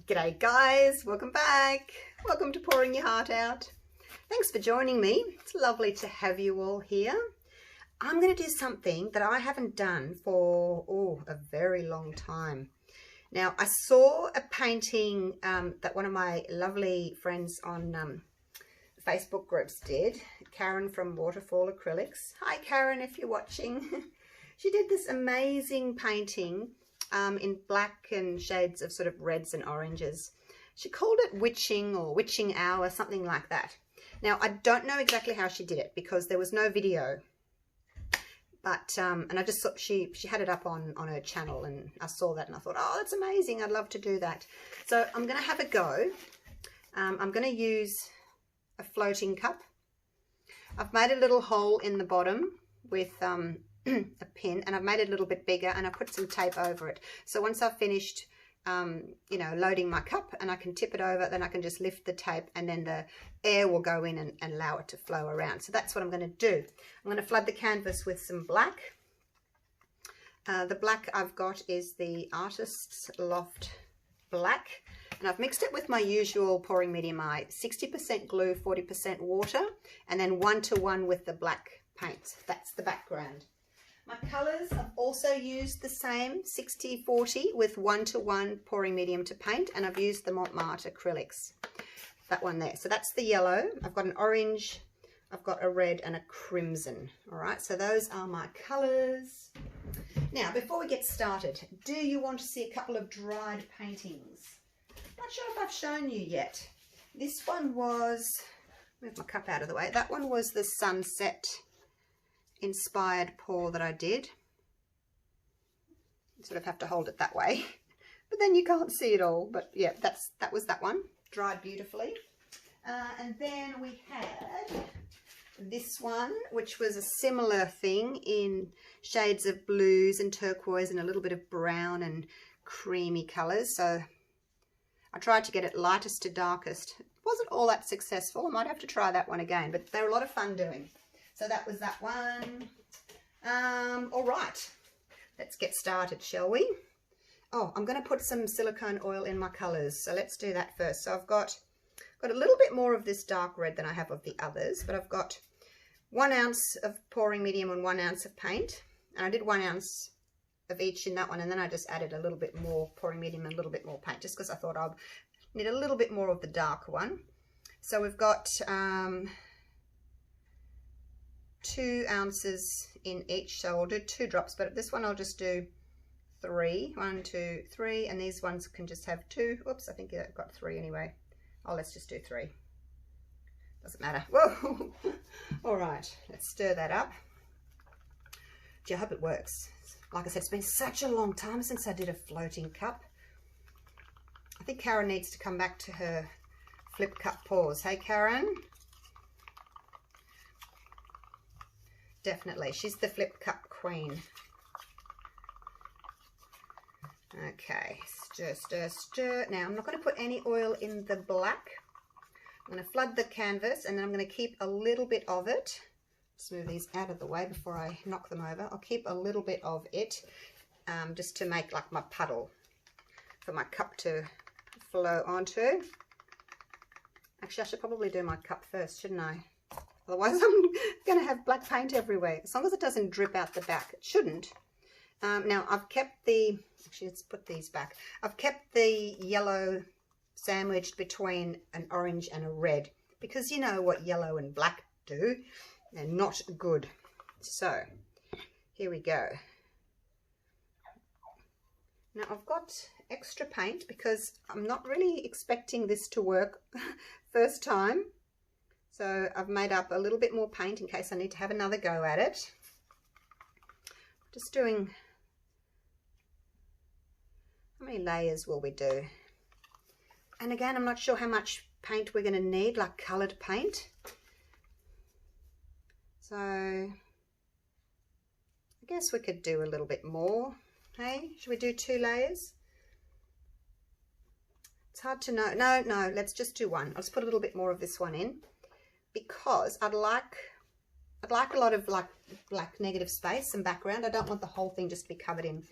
G'day guys, welcome back. Welcome to Pouring Your Heart Out. Thanks for joining me. It's lovely to have you all here. I'm going to do something that I haven't done for a very long time. Now, I saw a painting that one of my lovely friends on Facebook groups did, Karen from Waterfall Acrylics. Hi Karen, if you're watching. She did this amazing painting in black and shades of sort of reds and oranges. She called it Witching or Witching Hour, something like that. Now, I don't know exactly how she did it because there was no video. But, and I just thought she had it up on her channel, and I saw that and I thought, oh, that's amazing. I'd love to do that. So I'm going to have a go. I'm going to use a floating cup. I've made a little hole in the bottom with a pin, and I've made it a little bit bigger, and I put some tape over it. So once I've finished, you know, loading my cup and I can tip it over, then I can just lift the tape and then the air will go in and allow it to flow around. So that's what I'm going to do. I'm going to flood the canvas with some black. The black I've got is the Artist's Loft black, and I've mixed it with my usual pouring medium, 60% glue, 40% water, and then 1:1 with the black paint. That's the background. My colours, I've also used the same 60-40 with 1:1 pouring medium to paint, and I've used the Mont acrylics, that one there. So that's the yellow. I've got an orange, I've got a red and a crimson. All right, so those are my colours. Now, before we get started, do you want to see a couple of dried paintings? Not sure if I've shown you yet. This one was, move my cup out of the way, that one was the sunset inspired pour that I did. You sort of have to hold it that way, but then you can't see it all. But yeah, that was that one, dried beautifully. And then we had this one, which was a similar thing in shades of blues and turquoise and a little bit of brown and creamy colors. So I tried to get it lightest to darkest. It wasn't all that successful. I might have to try that one again, but they're a lot of fun doing. So that was that one. All right, let's get started, shall we? Oh, I'm going to put some silicone oil in my colors. So let's do that first. So I've got a little bit more of this dark red than I have of the others, but I've got 1 ounce of pouring medium and 1 ounce of paint. And I did 1 ounce of each in that one, and then I just added a little bit more pouring medium and a little bit more paint, just because I thought I'd need a little bit more of the dark one. So we've got 2 ounces in each, so I'll do 2 drops, but this one I'll just do 3. 1, 2, 3, and these ones can just have 2. Oops, I think I've got 3 anyway. Oh, let's just do 3. Doesn't matter. Whoa! All right, let's stir that up. Gee, I hope it works. Like I said, it's been such a long time since I did a floating cup. I think Karen needs to come back to her flip cup pours. Hey, Karen? Definitely, she's the flip cup queen. Okay, stir, stir, stir. Now, I'm not going to put any oil in the black. I'm going to flood the canvas, and then I'm going to keep a little bit of it. Just move these out of the way before I knock them over. I'll keep a little bit of it just to make like my puddle for my cup to flow onto. Actually, I should probably do my cup first, shouldn't I? Otherwise, I'm going to have black paint everywhere. As long as it doesn't drip out the back. It shouldn't. Now, I've kept the... Actually, let's put these back. I've kept the yellow sandwiched between an orange and a red, because you know what yellow and black do. They're not good. So, here we go. Now, I've got extra paint because I'm not really expecting this to work first time. So I've made up a little bit more paint in case I need to have another go at it. Just doing, how many layers will we do? And again, I'm not sure how much paint we're going to need, like coloured paint. So I guess we could do a little bit more. Hey, should we do 2 layers? It's hard to know. No, let's just do 1. I'll just put a little bit more of this one in, because I'd like a lot of like negative space and background. I don't want the whole thing just to be covered in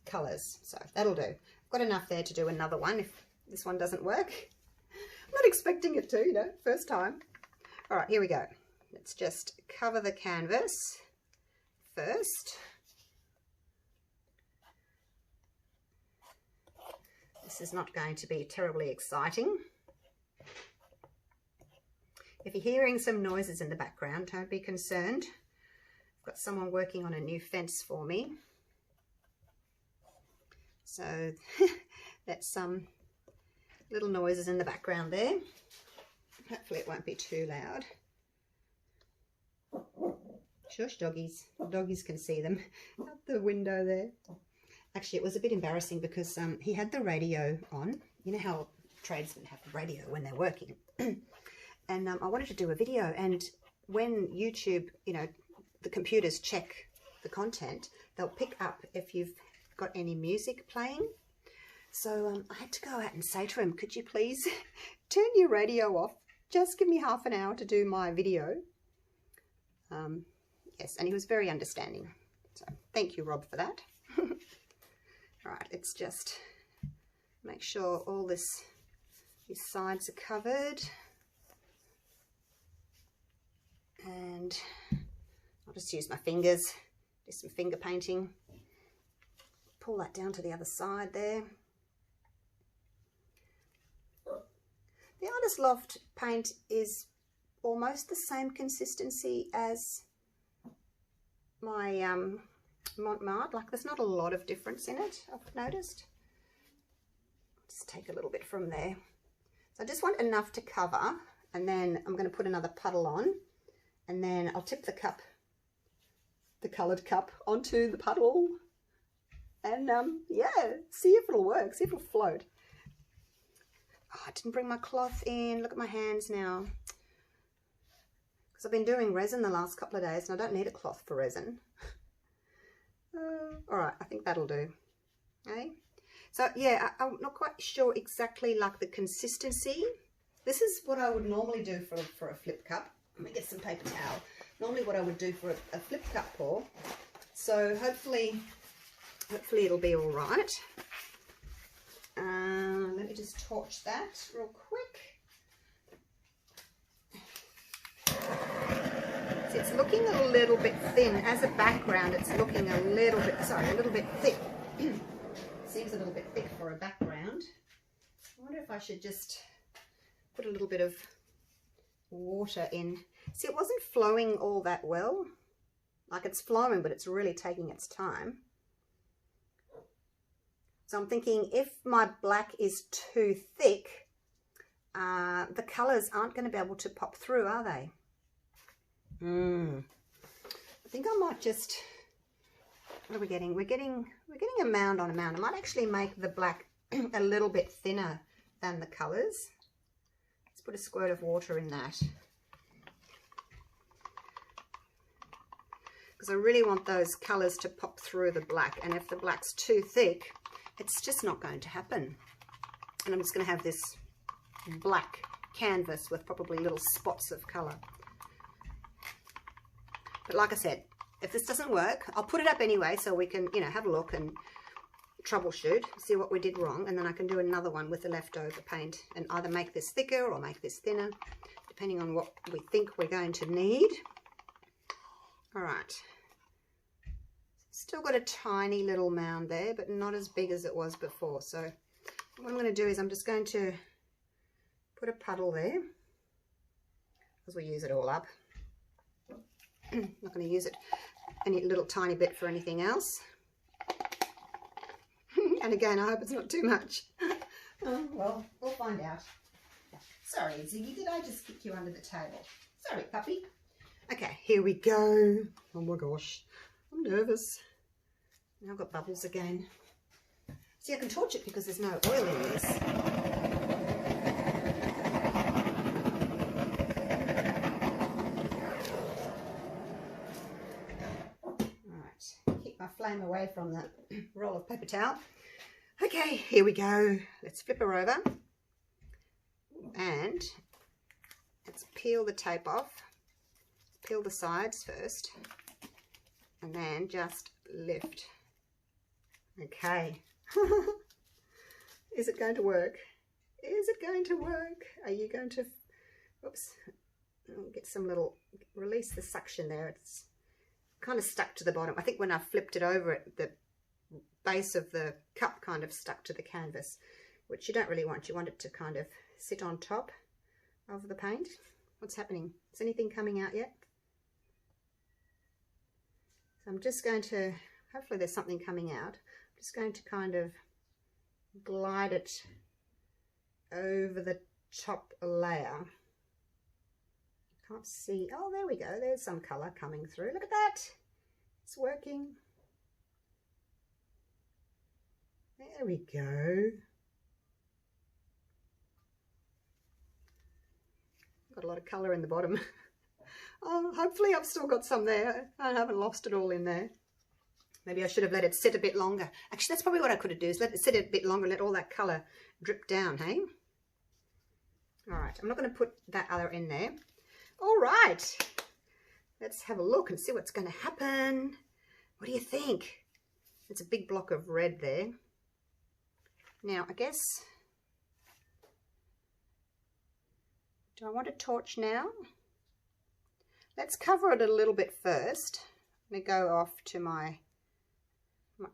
colours. So that'll do. I've got enough there to do another one this one doesn't work. I'm not expecting it to, you know, first time. All right, here we go. Let's just cover the canvas first. This is not going to be terribly exciting. If you're hearing some noises in the background, don't be concerned. I've got someone working on a new fence for me. So that's some little noises in the background there. Hopefully it won't be too loud. Shush, doggies. The doggies can see them out the window there. Actually, it was a bit embarrassing because he had the radio on. You know how tradesmen have the radio when they're working. And I wanted to do a video, and when YouTube, you know, the computers check the content, they'll pick up if you've got any music playing. So I had to go out and say to him, could you please turn your radio off? Just give me half an hour to do my video. Yes, and he was very understanding. So thank you, Rob, for that. All right, let's just make sure all these sides are covered. And I'll just use my fingers, do some finger painting. Pull that down to the other side there. The Artist Loft paint is almost the same consistency as my Mont. Like, there's not a lot of difference in it, I've noticed. Just take a little bit from there. So I just want enough to cover, and then I'm going to put another puddle on, and then I'll tip the cup, the coloured cup, onto the puddle, and yeah, see if it'll work, see if it'll float. Oh, I didn't bring my cloth in. Look at my hands now. Because I've been doing resin the last couple of days and I don't need a cloth for resin. All right, I think that'll do. Okay. So yeah, I'm not quite sure exactly like the consistency. This is what I would normally do for a flip cup. Let me get some paper towel. Normally what I would do for a flip cup pour. So hopefully it'll be all right. Let me just torch that real quick. So it's looking a little bit thin. As a background, it's looking a little bit thick. Seems a little bit thick for a background. I wonder if I should just put a little bit of water in. See, it wasn't flowing all that well. Like, it's flowing, but it's really taking its time. So I'm thinking if my black is too thick, the colours aren't going to be able to pop through, are they? I think I might just, what are we getting? We're getting a mound on a mound. I might actually make the black a little bit thinner than the colours. Let's put a squirt of water in that. Because I really want those colours to pop through the black, and if the black's too thick, it's just not going to happen. And I'm just going to have this black canvas with probably little spots of colour. But like I said, if this doesn't work, I'll put it up anyway so we can, you know, have a look and troubleshoot, see what we did wrong, and then I can do another one with the leftover paint and either make this thicker or make this thinner, depending on what we think we're going to need. All right. Still got a tiny little mound there, but not as big as it was before. So what I'm going to do is I'm just going to put a puddle there, because we use it all up. Not going to use it any little tiny bit for anything else. And again, I hope it's not too much. Well, we'll find out. Sorry, Ziggy, did I just kick you under the table? Sorry, puppy. Okay, here we go. Oh my gosh, I'm nervous. Now I've got bubbles again. See, I can torch it because there's no oil in this. Alright, keep my flame away from the roll of paper towel. Okay, here we go. Let's flip her over. And let's peel the tape off. Peel the sides first. And then just lift. Okay. Is it going to work? Is it going to work? Are you going to, oops, I'll get some little, release the suction there. It's kind of stuck to the bottom. I think when I flipped it over, the base of the cup kind of stuck to the canvas, which you don't really want. You want it to kind of sit on top of the paint. What's happening? Is anything coming out yet? So I'm just going to, hopefully there's something coming out. I'm just going to kind of glide it over the top layer. Can't see. Oh, there we go. There's some colour coming through. Look at that. It's working. There we go. Got a lot of colour in the bottom. Oh, hopefully I've still got some there. I haven't lost it all in there. Maybe I should have let it sit a bit longer. Actually, that's probably what I could have done, is let it sit a bit longer, let all that colour drip down, hey? All right, I'm not going to put that other in there. All right, let's have a look and see what's going to happen. What do you think? It's a big block of red there. Now, I guess, do I want a torch now? Let's cover it a little bit first. I'm going to go off to my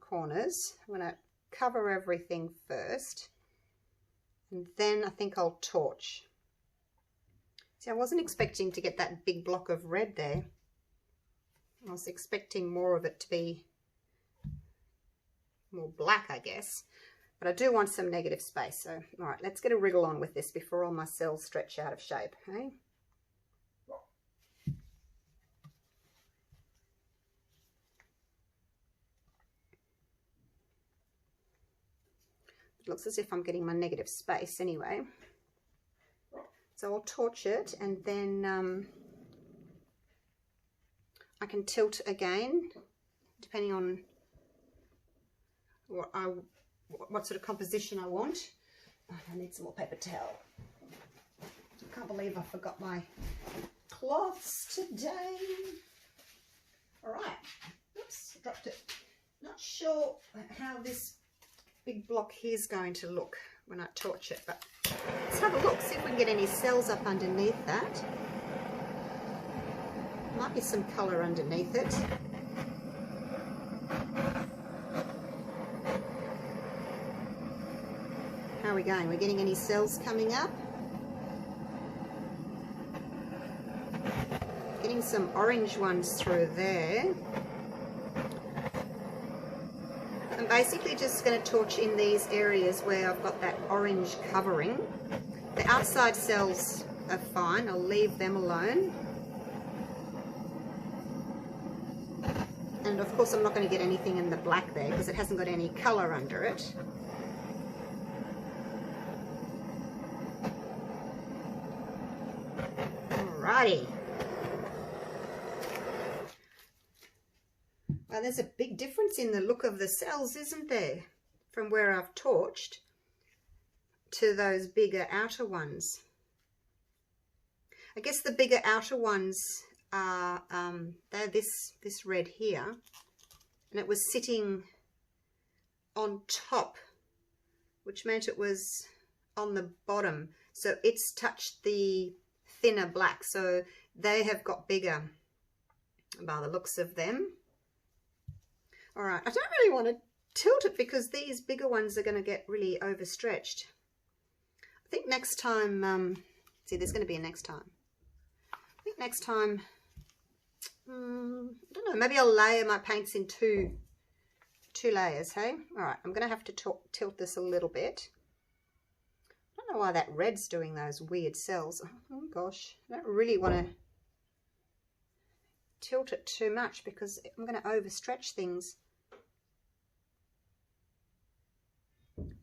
corners. I'm going to cover everything first, and then I think I'll torch. See, I wasn't expecting to get that big block of red there. I was expecting more of it to be more black, I guess. But I do want some negative space. So, all right, let's get a wriggle on with this before all my cells stretch out of shape. Okay? It looks as if I'm getting my negative space anyway. So I'll torch it, and then I can tilt again, depending on what sort of composition I want. Oh, I need some more paper towel. I can't believe I forgot my cloths today. All right. Oops, dropped it. Not sure how this big block here is going to look when I torch it, but let's have a look, see if we can get any cells up underneath that. Might be some colour underneath it. How are we going? We're getting any cells coming up? Getting some orange ones through there. I'm basically just going to torch in these areas where I've got that orange covering. The outside cells are fine, I'll leave them alone. And of course I'm not going to get anything in the black there because it hasn't got any colour under it. Alrighty. Well, there's a big difference in the look of the cells, isn't there? From where I've torched to those bigger outer ones. I guess the bigger outer ones are, they're this red here. And it was sitting on top, which meant it was on the bottom. So it's touched the thinner black. So they have got bigger by the looks of them. All right, I don't really want to tilt it because these bigger ones are going to get really overstretched. I think next time, see, there's going to be a next time. I think next time, I don't know, maybe I'll layer my paints in two layers, hey? All right, I'm going to have to tilt this a little bit. I don't know why that red's doing those weird cells. Oh gosh, I don't really want to tilt it too much because I'm going to overstretch things.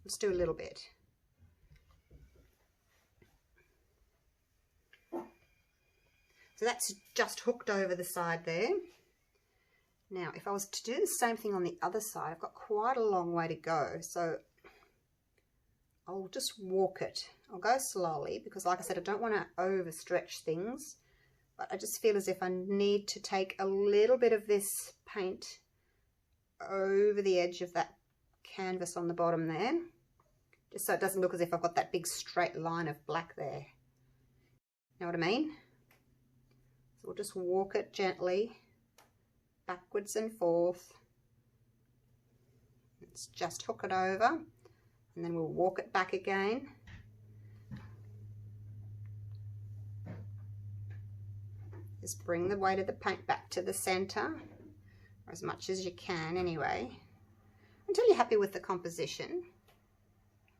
Let's do a little bit. So that's just hooked over the side there. Now, if I was to do the same thing on the other side, I've got quite a long way to go. So I'll just walk it. I'll go slowly because, like I said, I don't want to overstretch things. But I just feel as if I need to take a little bit of this paint over the edge of that canvas on the bottom there. just so it doesn't look as if I've got that big straight line of black there. Know what I mean? So we'll just walk it gently backwards and forth. Let's just hook it over and then we'll walk it back again. Just bring the weight of the paint back to the center, or as much as you can anyway, until you're happy with the composition.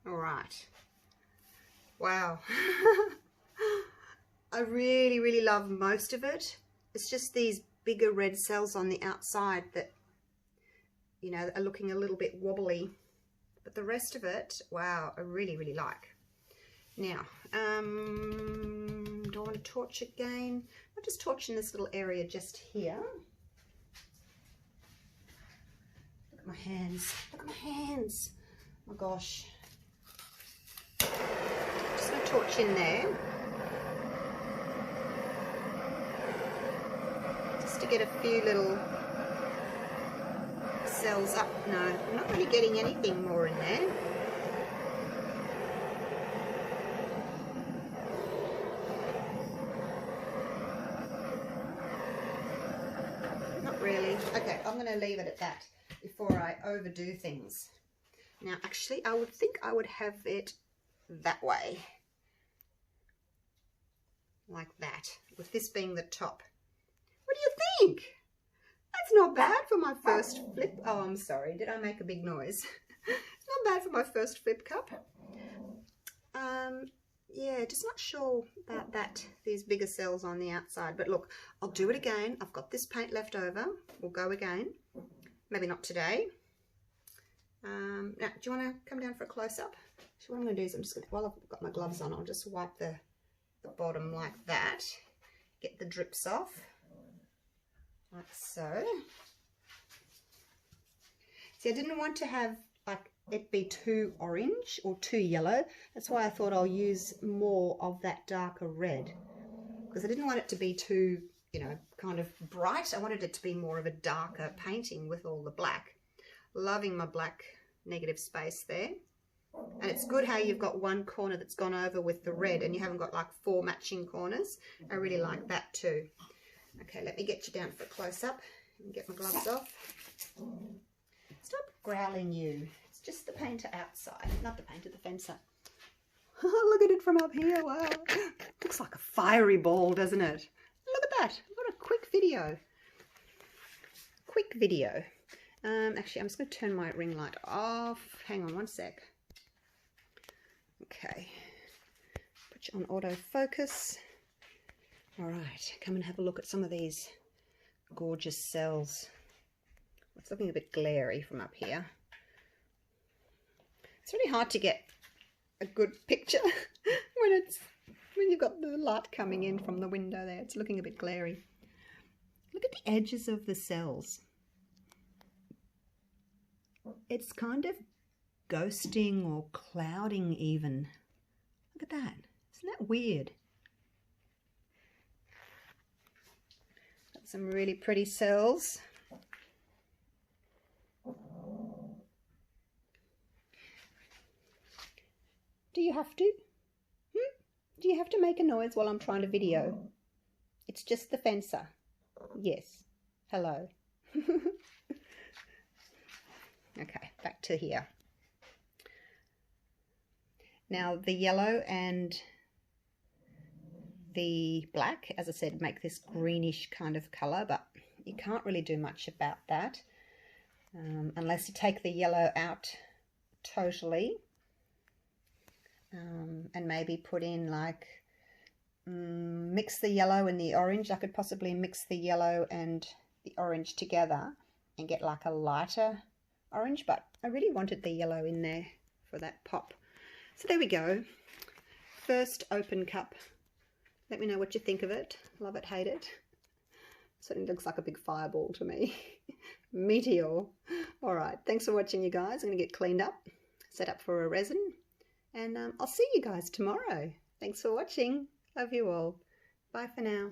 All right. Wow. I really, really love most of it. It's just these bigger red cells on the outside that, you know, are looking a little bit wobbly. But the rest of it, wow, I really, really like. Now, do I want to torch again? I'm just torching this little area just here. Look at my hands. Look at my hands. Oh my gosh. Just going to torch in there. Just to get a few little cells up. No, I'm not really getting anything more in there. Really. Okay, I'm going to leave it at that before I overdo things. Now, actually, I would think I would have it that way. Like that, with this being the top. What do you think? That's not bad for my first flip. Oh, I'm sorry. Did I make a big noise? It's not bad for my first flip cup. Yeah, just not sure about that, these bigger cells on the outside. But look, I'll do it again. I've got this paint left over. We'll go again. Maybe not today. Now, do you want to come down for a close-up? So what I'm going to do is I'm just going to, while I've got my gloves on, I'll just wipe the bottom like that. Get the drips off. Like so. See, I didn't want to have like it be too orange or too yellow. That's why I thought I'll use more of that darker red, because I didn't want it to be too, you know, kind of bright. I wanted it to be more of a darker painting with all the black. Loving my black negative space there. And it's good how you've got one corner that's gone over with the red and you haven't got like 4 matching corners. I really like that too. Okay, let me get you down for a close-up and get my gloves off. Stop growling, you. It's just the painter outside, not the painter, the fencer. Look at it from up here. Wow. Looks like a fiery ball, doesn't it? Look at that. What a quick video. Quick video. Actually, I'm just going to turn my ring light off. Hang on one sec. Okay. Put you on autofocus. All right. Come and have a look at some of these gorgeous cells. It's looking a bit glary from up here. It's really hard to get a good picture when you've got the light coming in from the window there. It's looking a bit glary. Look at the edges of the cells. It's kind of ghosting or clouding even. Look at that. Isn't that weird? Got some really pretty cells. Do you have to? Do you have to make a noise while I'm trying to video? It's just the fencer. Yes. Hello. Okay, back to here. Now the yellow and the black, as I said, make this greenish kind of colour, but you can't really do much about that unless you take the yellow out totally. And maybe put in like mix the yellow and the orange. I could possibly mix the yellow and the orange together and get like a lighter orange, but I really wanted the yellow in there for that pop. So there we go. First open cup. Let me know what you think of it. Love it, hate it. Certainly looks like a big fireball to me. Meteor. All right, thanks for watching, you guys. I'm gonna get cleaned up, set up for a resin. And I'll see you guys tomorrow. Thanks for watching. Love you all. Bye for now.